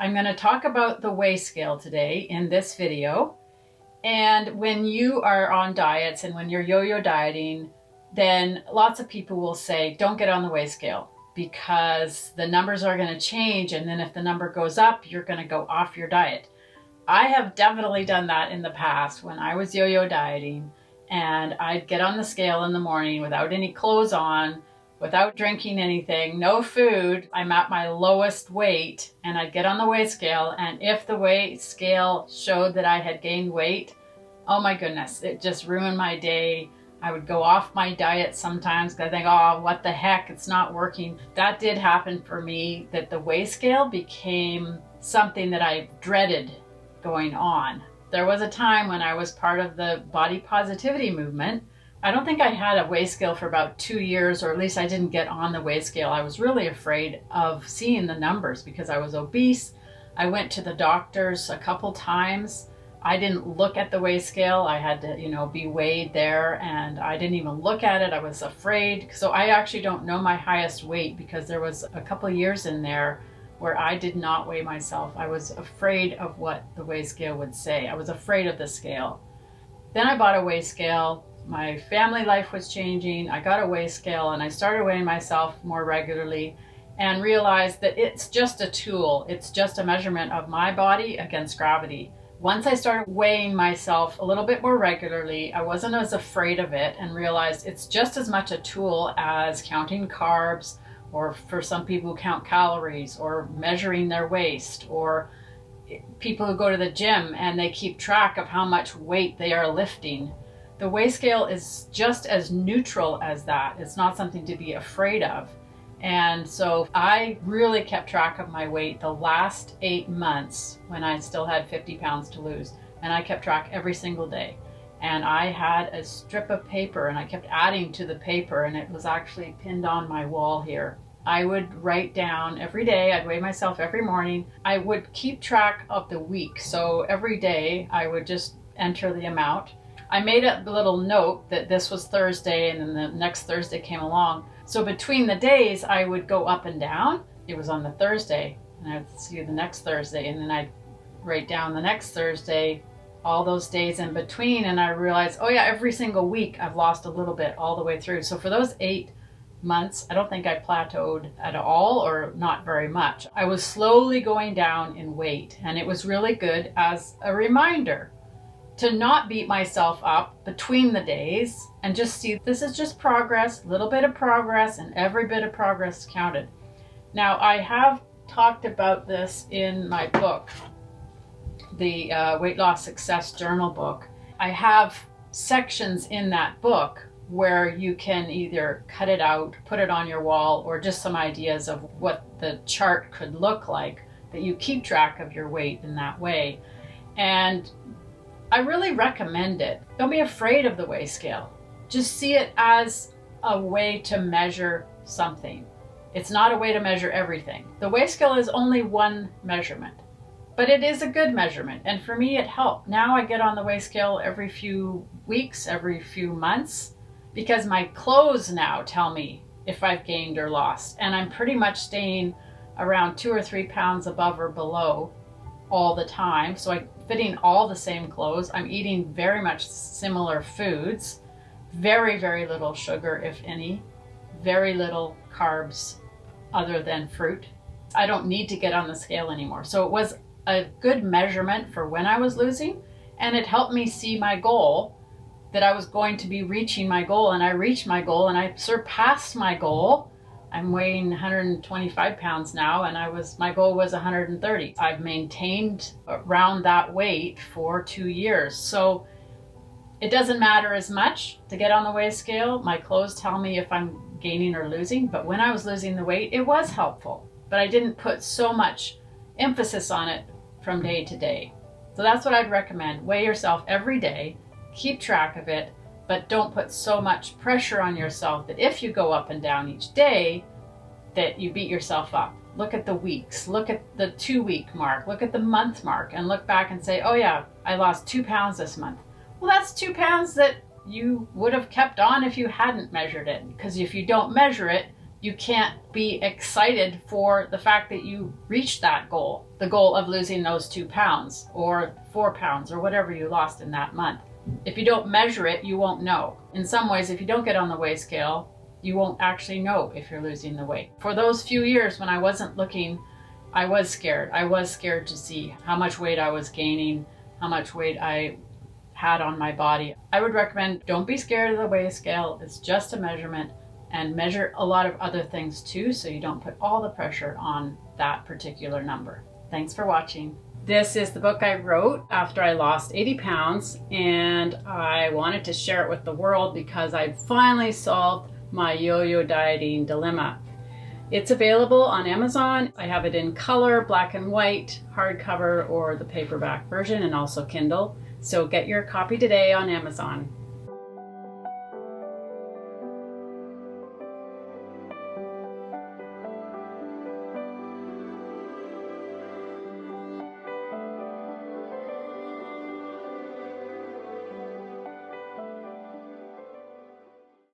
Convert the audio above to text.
I'm going to talk about the weigh scale today in this video. And when you are on diets and when you're yo-yo dieting, then lots of people will say, don't get on the weigh scale because the numbers are going to change. And then if the number goes up, you're going to go off your diet. I have definitely done that in the past when I was yo-yo dieting, and I'd get on the scale in the morning without any clothes on, without drinking anything, no food. I'm at my lowest weight, and I'd get on the weigh scale, and if the weigh scale showed that I had gained weight, oh my goodness, it just ruined my day. I would go off my diet sometimes because I think, oh, what the heck, it's not working. That did happen for me, that the weigh scale became something that I dreaded going on. There was a time when I was part of the body positivity movement. I don't think I had a weigh scale for about 2 years, or at least I didn't get on the weigh scale. I was really afraid of seeing the numbers because I was obese. I went to the doctors a couple times. I didn't look at the weigh scale. I had to, be weighed there, and I didn't even look at it. I was afraid. So I actually don't know my highest weight because there was a couple years in there where I did not weigh myself. I was afraid of what the weigh scale would say. I was afraid of the scale. Then I bought a weigh scale. My family life was changing. I got a weigh scale and I started weighing myself more regularly and realized that it's just a tool. It's just a measurement of my body against gravity. Once I started weighing myself a little bit more regularly, I wasn't as afraid of it and realized it's just as much a tool as counting carbs, or for some people who count calories, or measuring their waist, or people who go to the gym and they keep track of how much weight they are lifting. The weigh scale is just as neutral as that. It's not something to be afraid of. And so I really kept track of my weight the last 8 months when I still had 50 pounds to lose. And I kept track every single day. And I had a strip of paper and I kept adding to the paper, and it was actually pinned on my wall here. I would write down every day. I'd weigh myself every morning. I would keep track of the week. So every day I would just enter the amount. I made a little note that this was Thursday and then the next Thursday came along. So between the days I would go up and down. It was on the Thursday and I'd see the next Thursday, and then I'd write down the next Thursday, all those days in between, and I realized, oh yeah, every single week I've lost a little bit all the way through. So for those 8 months, I don't think I plateaued at all, or not very much. I was slowly going down in weight, and it was really good as a reminder to not beat myself up between the days and just see this is just progress, little bit of progress, and every bit of progress counted. Now, I have talked about this in my book, the Weight Loss Success Journal book. I have sections in that book where you can either cut it out, put it on your wall, or just some ideas of what the chart could look like, that you keep track of your weight in that way. And I really recommend it. Don't be afraid of the weigh scale. Just see it as a way to measure something. It's not a way to measure everything. The weigh scale is only one measurement, but it is a good measurement. And for me, it helped. Now I get on the weigh scale every few weeks, every few months, because my clothes now tell me if I've gained or lost. And I'm pretty much staying around 2 or 3 pounds above or below all the time. So I'm fitting all the same clothes. I'm eating very much similar foods, very, very little sugar, if any, very little carbs other than fruit. I don't need to get on the scale anymore. So it was a good measurement for when I was losing, and it helped me see my goal, that I was going to be reaching my goal, and I reached my goal and I surpassed my goal. I'm weighing 125 pounds now, and my goal was 130. I've maintained around that weight for 2 years. So it doesn't matter as much to get on the weigh scale. My clothes tell me if I'm gaining or losing, but when I was losing the weight, it was helpful. But I didn't put so much emphasis on it from day to day. So that's what I'd recommend. Weigh yourself every day, keep track of it, but don't put so much pressure on yourself that if you go up and down each day, that you beat yourself up. Look at the weeks, look at the 2-week mark, look at the month mark, and look back and say, oh yeah, I lost 2 pounds this month. Well, that's 2 pounds that you would have kept on if you hadn't measured it, because if you don't measure it, you can't be excited for the fact that you reached that goal, the goal of losing those 2 pounds or 4 pounds or whatever you lost in that month. If you don't measure it, you won't know. In some ways, if you don't get on the weigh scale, you won't actually know if you're losing the weight. For those few years when I wasn't looking, I was scared. I was scared to see how much weight I was gaining, how much weight I had on my body. I would recommend don't be scared of the weigh scale. It's just a measurement, and measure a lot of other things too, so you don't put all the pressure on that particular number. Thanks for watching. This is the book I wrote after I lost 80 pounds, and I wanted to share it with the world because I finally solved my yo-yo dieting dilemma. It's available on Amazon. I have it in color, black and white, hardcover, or the paperback version, and also Kindle. So get your copy today on Amazon.